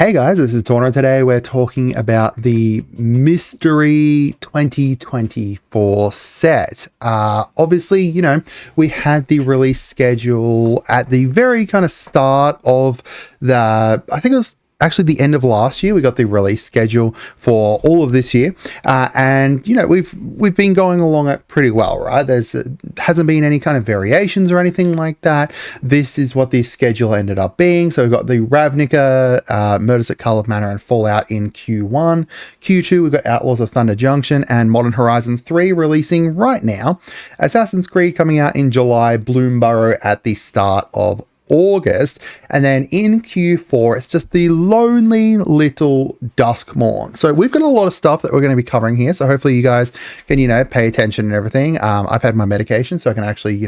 Hey guys, this is Tauna. Today we're talking about the Mystery 2024 set. Obviously, we had the release schedule at the very kind of start of I think it was actually the end of last year. We got the release schedule for all of this year, and we've been going along it pretty well, right? Hasn't been any kind of variations or anything like that. This is what the schedule ended up being. So we've got the Ravnica, Murders at Carl of Manor and Fallout in Q1. Q2 we've got Outlaws of Thunder Junction and Modern Horizons 3 releasing right now. Assassin's Creed coming out in July, Bloomburrow at the start of August, and then in Q4 it's just the lonely little Duskmorn. So we've got a lot of stuff that we're going to be covering here, so hopefully you guys can pay attention and everything. I've had my medication, so I can actually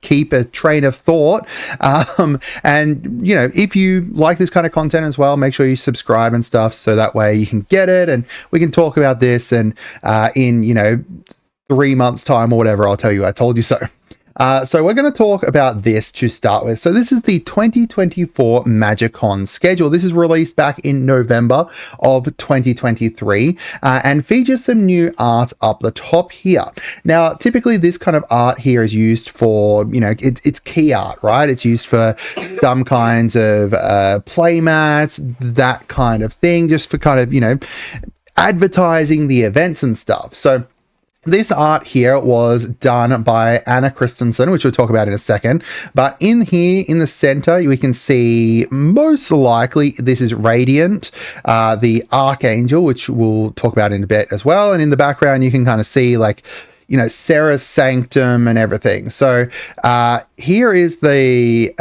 keep a train of thought, and if you like this kind of content as well, make sure you subscribe and stuff, so that way you can get it and we can talk about this, and in 3 months time or whatever, I'll tell you I told you so. So we're going to talk about this to start with. So this is the 2024 MagicCon schedule. This is released back in November of 2023 and features some new art up the top here. Now, typically this kind of art here is used for, it's key art, right? It's used for some kinds of playmats, that kind of thing, just for kind of, advertising the events and stuff. So this art here was done by Anna Christensen, which we'll talk about in a second. But in here, in the center, we can see most likely this is Radiant, the Archangel, which we'll talk about in a bit as well. And in the background, you can kind of see Sarah's Sanctum and everything. So here is the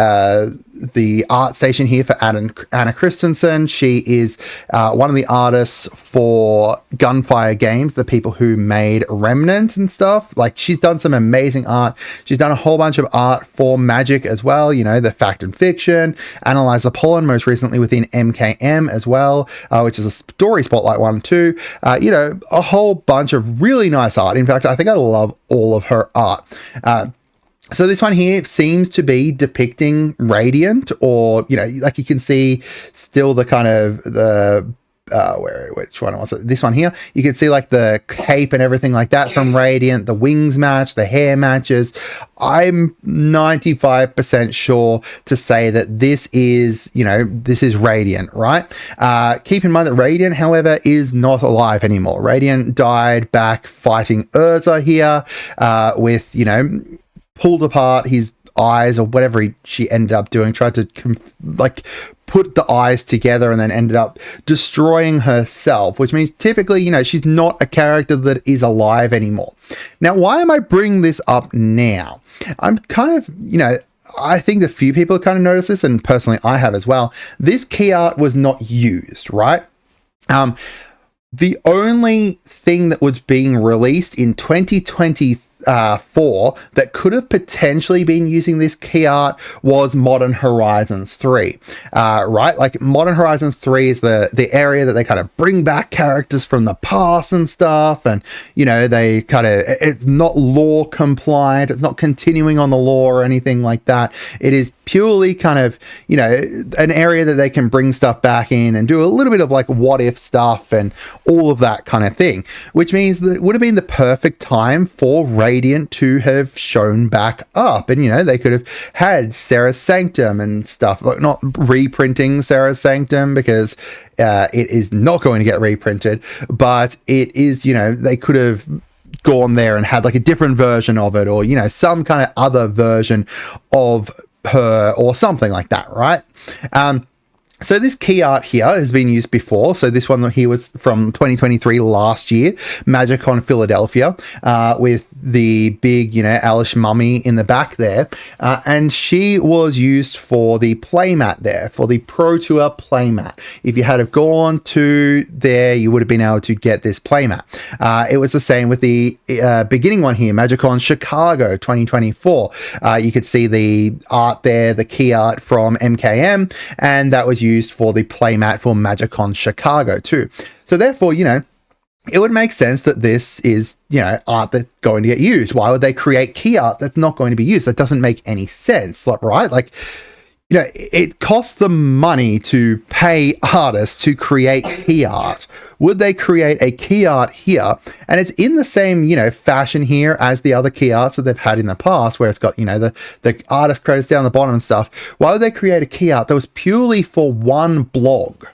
art station here for Anna Christensen. She is one of the artists for Gunfire Games, the people who made Remnant and stuff. She's done some amazing art. She's done a whole bunch of art for Magic as well, the Fact and Fiction, Analyze the Pollen, most recently within MKM as well, which is a story spotlight one too. A whole bunch of really nice art. In fact, I think I love all of her art. So this one here seems to be depicting Radiant, or, you can see still the kind of which one was it? This one here. You can see the cape and everything like that from Radiant, the wings match, the hair matches. I'm 95% sure to say that this is, this is Radiant, right? Keep in mind that Radiant, however, is not alive anymore. Radiant died back fighting Urza here, with, pulled apart his eyes or whatever she ended up doing, tried to put the eyes together and then ended up destroying herself, which means typically, she's not a character that is alive anymore. Now, why am I bringing this up now? I'm kind of, I think a few people have kind of noticed this, and personally I have as well. This key art was not used, right? The only thing that was being released in 2024 that could have potentially been using this key art was Modern Horizons 3, right? Modern Horizons 3 is the area that they kind of bring back characters from the past and stuff, and they kind of, it's not lore compliant, it's not continuing on the lore or anything like that. It is purely kind of, an area that they can bring stuff back in and do a little bit of what if stuff and all of that kind of thing, which means that it would have been the perfect time for Radiant to have shown back up, and they could have had Sarah's Sanctum and stuff, not reprinting Sarah's Sanctum because it is not going to get reprinted, but it is, they could have gone there and had a different version of it, or some kind of other version of her or something like that, right? So this key art here has been used before. So this one here was from 2023 last year, MagicCon Philadelphia, with the big, Alish mummy in the back there. And she was used for the playmat there, for the Pro Tour playmat. If you had have gone to there, you would have been able to get this playmat. It was the same with the beginning one here, MagicCon Chicago 2024. You could see the art there, the key art from MKM, and that was used for the playmat for MagicCon Chicago too. So therefore, it would make sense that this is, art that's going to get used. Why would they create key art that's not going to be used? That doesn't make any sense, right? it costs them money to pay artists to create key art. Would they create a key art here? And it's in the same, fashion here as the other key arts that they've had in the past, where it's got, the artist credits down the bottom and stuff. Why would they create a key art that was purely for one blog?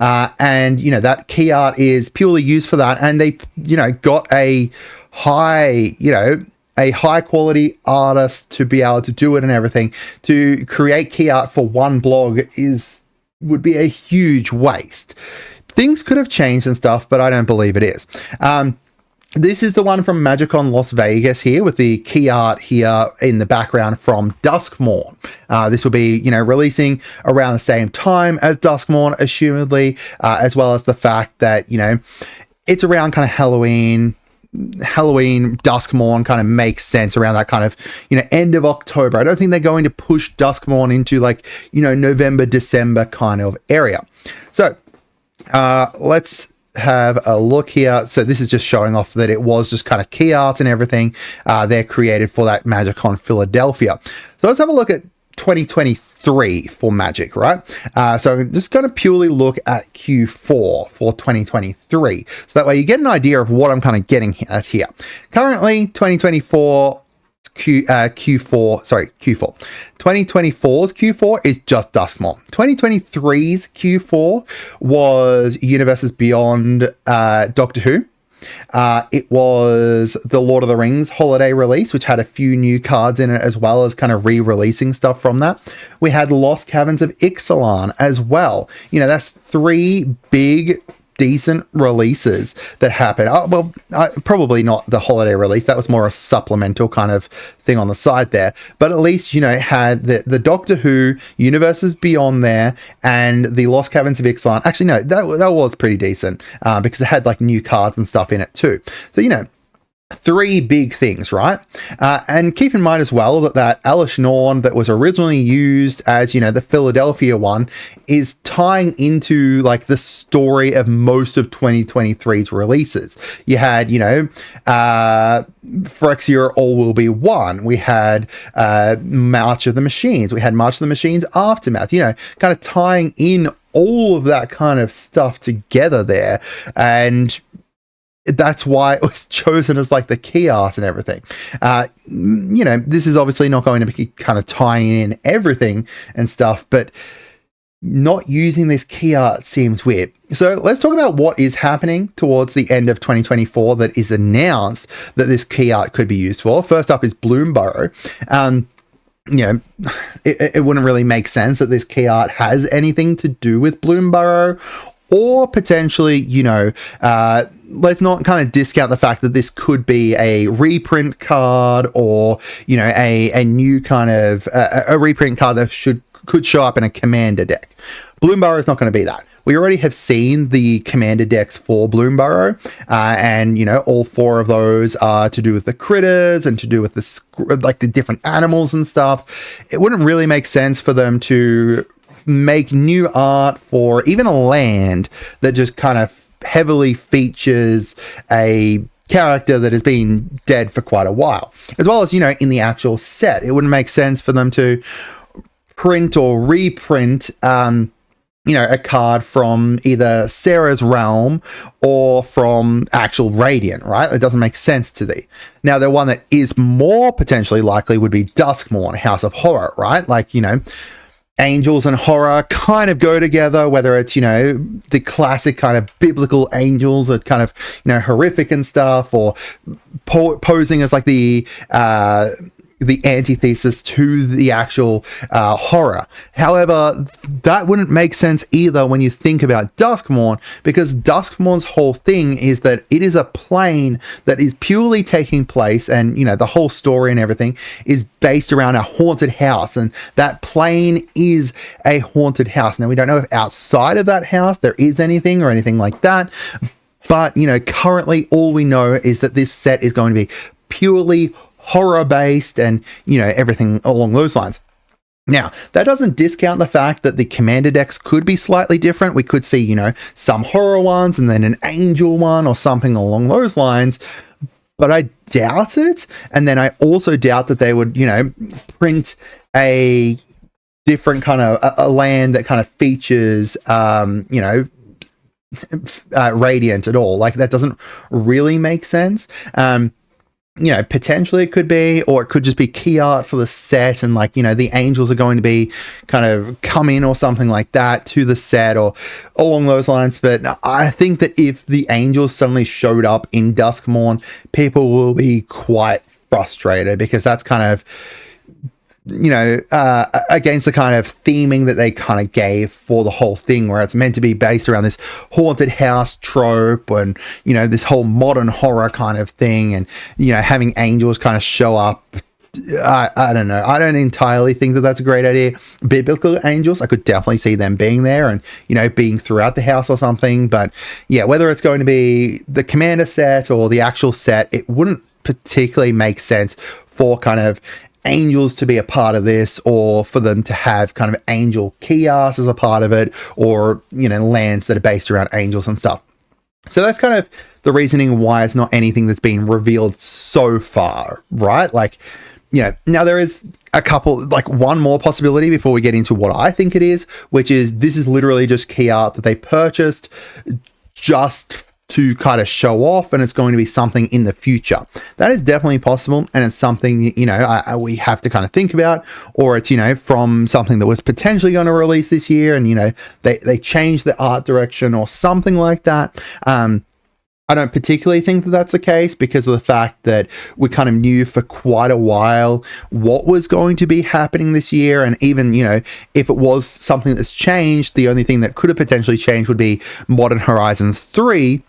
And that key art is purely used for that. And they, got a high quality artist to be able to do it and everything. To create key art for one blog would be a huge waste. Things could have changed and stuff, but I don't believe it is. This is the one from MagicCon Las Vegas here, with the key art here in the background from Duskmourn. This will be, releasing around the same time as Duskmourn, assumedly, as well as the fact that, it's around kind of Halloween, Duskmourn kind of makes sense around that kind of, end of October. I don't think they're going to push Duskmourn into November, December kind of area. So let's have a look here. So this is just showing off that it was just kind of key art and everything they're created for that MagicCon Philadelphia. So let's have a look at 2023 for Magic, right? So I'm just going to purely look at Q4 for 2023. So that way you get an idea of what I'm kind of getting at here. Currently, 2024 Q4. 2024's Q4 is just Duskmourn. 2023's Q4 was Universes Beyond Doctor Who. It was the Lord of the Rings holiday release, which had a few new cards in it, as well as kind of re-releasing stuff from that. We had Lost Caverns of Ixalan as well. That's three big decent releases that happened. Probably not the holiday release. That was more a supplemental kind of thing on the side there. But at least, it had the Doctor Who Universes Beyond there, and the Lost Caverns of Ixalan. Actually, no, that was pretty decent because it had new cards and stuff in it too. So, three big things, right? And keep in mind as well that Alish Norn that was originally used as, the Philadelphia one is tying into the story of most of 2023's releases. You had, Phyrexia All Will Be One. We had March of the Machines. We had March of the Machines Aftermath, kind of tying in all of that kind of stuff together there. And that's why it was chosen as the key art and everything. This is obviously not going to be kind of tying in everything and stuff, but not using this key art seems weird. So let's talk about what is happening towards the end of 2024 that is announced that this key art could be used for. First up is Bloomburrow. It wouldn't really make sense that this key art has anything to do with Bloomburrow, or potentially, let's not kind of discount the fact that this could be a reprint card, or, a new kind of a reprint card that could show up in a commander deck. Bloomburrow is not going to be that. We already have seen the commander decks for Bloomburrow, and all four of those are to do with the critters and to do with the different animals and stuff. It wouldn't really make sense for them to make new art for even a land that just kind of heavily features a character that has been dead for quite a while, as well as in the actual set. It wouldn't make sense for them to print or reprint a card from either Sarah's Realm or from actual Radiant, right? It doesn't make sense to thee. Now, the one that is more potentially likely would be Duskmourn, House of Horror, right? Angels and horror kind of go together, whether it's, the classic kind of biblical angels that kind of, horrific and stuff, or posing as the antithesis to the actual horror. However, that wouldn't make sense either when you think about Duskmourn, because Duskmourn's whole thing is that it is a plane that is purely taking place, and the whole story and everything is based around a haunted house, and that plane is a haunted house. Now, we don't know if outside of that house there is anything or anything like that, but currently all we know is that this set is going to be purely horror based and everything along those lines. Now, that doesn't discount the fact that the commander decks could be slightly different. We could see some horror ones and then an angel one or something along those lines, but I doubt it. And then I also doubt that they would print a different kind of a land that kind of features, you know, Radiant at all. Like, that doesn't really make sense. You know, potentially it could be, or it could just be key art for the set, and like, you know, the angels are going to be kind of come in or something like that to the set, or along those lines. But I think that if the angels suddenly showed up in Duskmourn, people will be quite frustrated, because that's kind of, you know, against the kind of theming that they kind of gave for the whole thing, where it's meant to be based around this haunted house trope and, you know, this whole modern horror kind of thing, and, you know, having angels kind of show up. I don't know. I don't entirely think that that's a great idea. Biblical angels, I could definitely see them being there and, you know, being throughout the house or something. But yeah, whether it's going to be the commander set or the actual set, it wouldn't particularly make sense for kind of angels to be a part of this, or for them to have kind of angel kiosks as a part of it, or, you know, lands that are based around angels and stuff. So that's kind of the reasoning why it's not anything that's been revealed so far, right? Like, you know, now there is a couple, like one more possibility before we get into what I think it is, which is this is literally just key art that they purchased just to kind of show off, and it's going to be something in the future. That is definitely possible, and it's something, you know, we have to kind of think about. Or it's, you know, from something that was potentially going to release this year, and, you know, they changed the art direction or something like that. I don't particularly think that that's the case, because of the fact that we kind of knew for quite a while what was going to be happening this year. And even, you know, if it was something that's changed, the only thing that could have potentially changed would be Modern Horizons 3.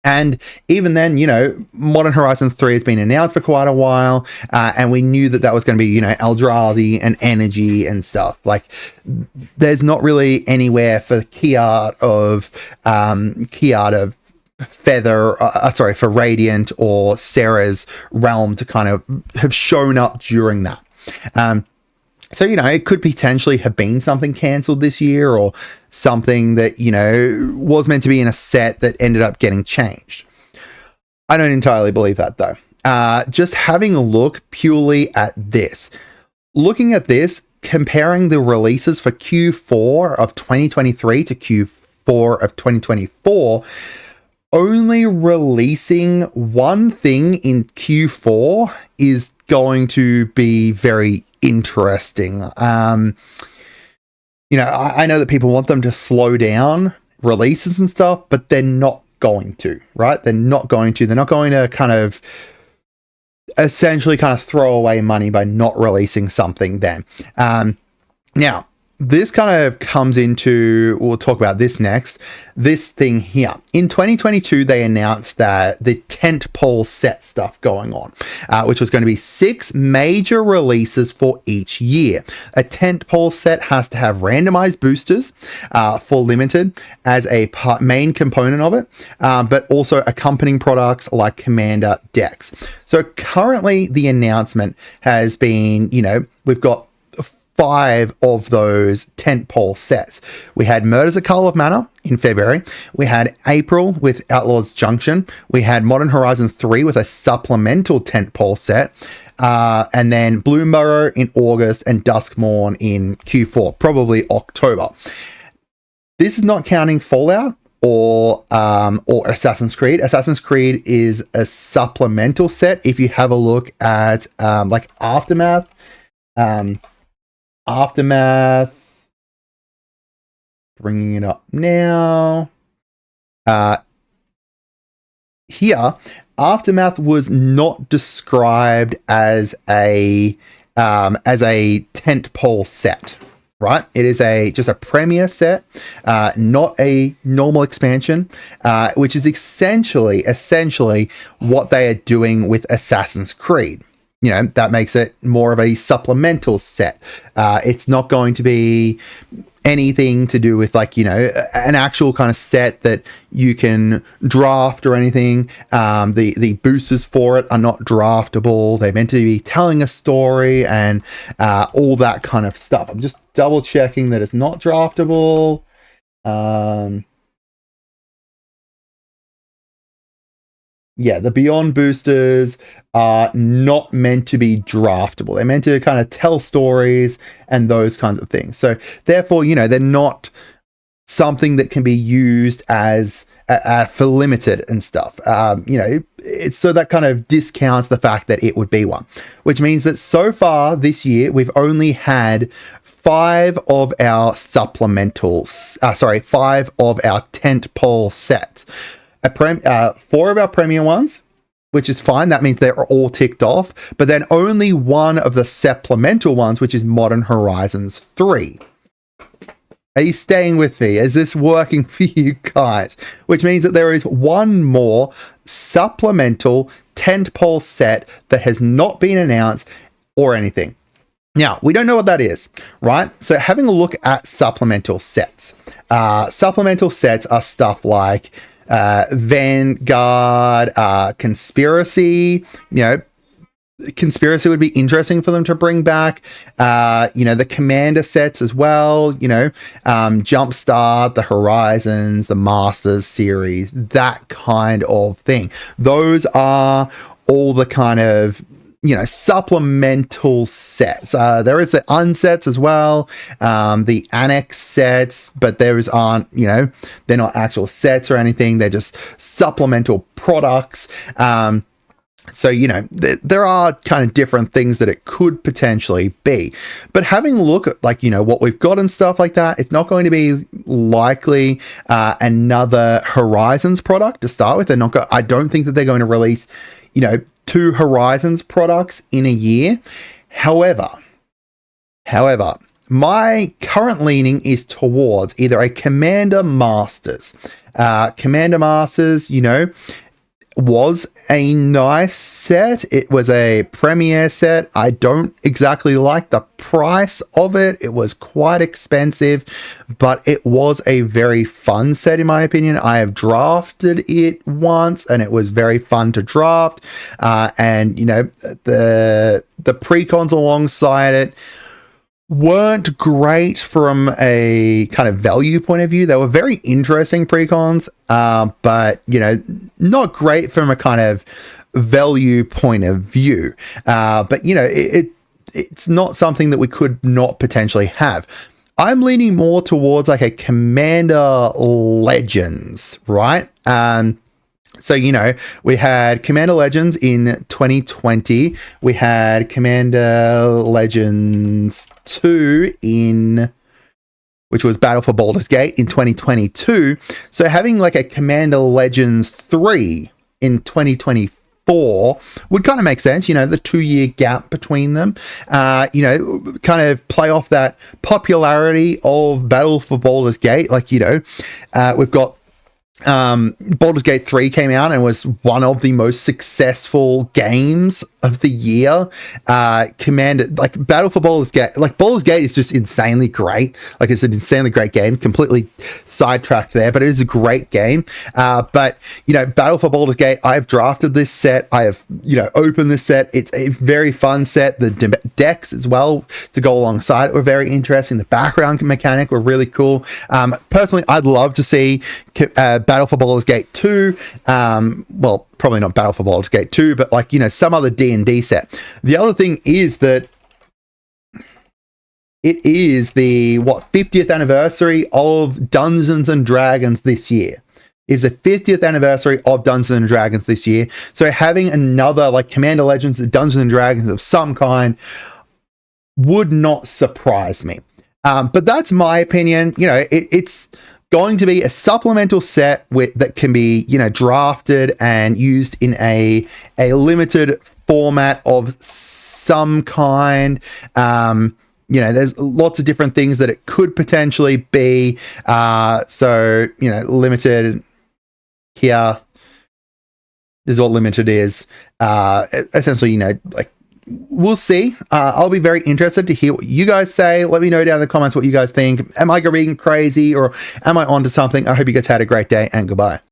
And even then, you know, Modern Horizons 3 has been announced for quite a while, and we knew that that was going to be, you know, Eldrazi and energy and stuff. Like, there's not really anywhere for key art of Feather, for Radiant or Sarah's realm to kind of have shown up during that. So, you know, it could potentially have been something cancelled this year, or something that, you know, was meant to be in a set that ended up getting changed. I don't entirely believe that, though. Just having a look purely at this. Looking at this, comparing the releases for Q4 of 2023 to Q4 of 2024, only releasing one thing in Q4 is going to be very interesting. You know, I know that people want them to slow down releases and stuff, but they're not going to, right? They're not going to kind of essentially kind of throw away money by not releasing something then. Now, this kind of comes into, we'll talk about this next, this thing here. In 2022, they announced that the tentpole set stuff going on, which was going to be 6 major releases for each year. A tentpole set has to have randomized boosters for limited as a main component of it, but also accompanying products like commander decks. So currently the announcement has been, you know, we've got 5 of those tentpole sets. We had Murders at Carl of Manor in February. We had April with Outlaw's Junction. We had Modern Horizons 3 with a supplemental tentpole set. And then Bloomburrow in August and Duskmourn in Q4, probably October. This is not counting Fallout or Assassin's Creed. Assassin's Creed is a supplemental set. If you have a look at like Aftermath, bringing it up now. Here, Aftermath was not described as a tentpole set, right? It is just a premier set, not a normal expansion, which is essentially what they are doing with Assassin's Creed. You know, that makes it more of a supplemental set. It's not going to be anything to do with, like, you know, an actual kind of set that you can draft or anything. The boosters for it are not draftable. They're meant to be telling a story and all that kind of stuff. I'm just double checking that it's not draftable. Yeah, the Beyond boosters are not meant to be draftable. They're meant to kind of tell stories and those kinds of things. So therefore, they're not something that can be used as for limited and stuff. It's so that kind of discounts the fact that it would be one, which means that so far this year we've only had 5 of our supplementals. 5 of our tentpole sets. 4 of our premium ones, which is fine. That means they're all ticked off. But then only 1 of the supplemental ones, which is Modern Horizons 3. Are you staying with me? Is this working for you guys? Which means that there is 1 more supplemental tentpole set that has not been announced or anything. Now, we don't know what that is, right? So having a look at supplemental sets. Supplemental sets are stuff like Vanguard, Conspiracy. Conspiracy would be interesting for them to bring back. The Commander sets as well. Jumpstart, the Horizons, the Masters series, that kind of thing. Those are all the kind of supplemental sets. There is the unsets as well, the annex sets, but those aren't, they're not actual sets or anything. They're just supplemental products. So, there are kind of different things that it could potentially be. But having a look at, what we've got and stuff like that, it's not going to be likely another Horizons product to start with. I don't think that they're going to release, 2 Horizons products in a year. However, my current leaning is towards either a Commander Masters. Commander Masters, was a nice set. It was a premiere set. I don't exactly like the price of it. It was quite expensive, but it was a very fun set in my opinion. I have drafted it once and it was very fun to draft. And the precons alongside it weren't great from a kind of value point of view. They were very interesting precons, but not great from a kind of value point of view. But it's not something that we could not potentially have. I'm leaning more towards like a Commander Legends, right? So, we had Commander Legends in 2020. We had Commander Legends 2 which was Battle for Baldur's Gate in 2022. So having like a Commander Legends 3 in 2024 would kind of make sense, the 2-year gap between them, kind of play off that popularity of Battle for Baldur's Gate. We've got Baldur's Gate 3 came out and was one of the most successful games of the year. Battle for Baldur's Gate, Baldur's Gate is just insanely great. It's an insanely great game. Completely sidetracked there, but it is a great game. But Battle for Baldur's Gate, I have drafted this set. I have opened this set. It's a very fun set. The decks as well to go alongside it were very interesting. The background mechanic were really cool. Personally, I'd love to see Battle for Baldur's Gate 2, probably not Battle for Baldur's Gate 2, but some other D&D set. The other thing is that it is the 50th anniversary of Dungeons and Dragons this year. Is the 50th anniversary of Dungeons and Dragons this year. So having another Commander Legends, Dungeons and Dragons of some kind would not surprise me. But that's my opinion. It's going to be a supplemental set that can be, drafted and used in a limited format of some kind. There's lots of different things that it could potentially be. Limited here is what limited is. Essentially, we'll see. I'll be very interested to hear what you guys say. Let me know down in the comments what you guys think. Am I being crazy or am I onto something? I hope you guys had a great day and goodbye.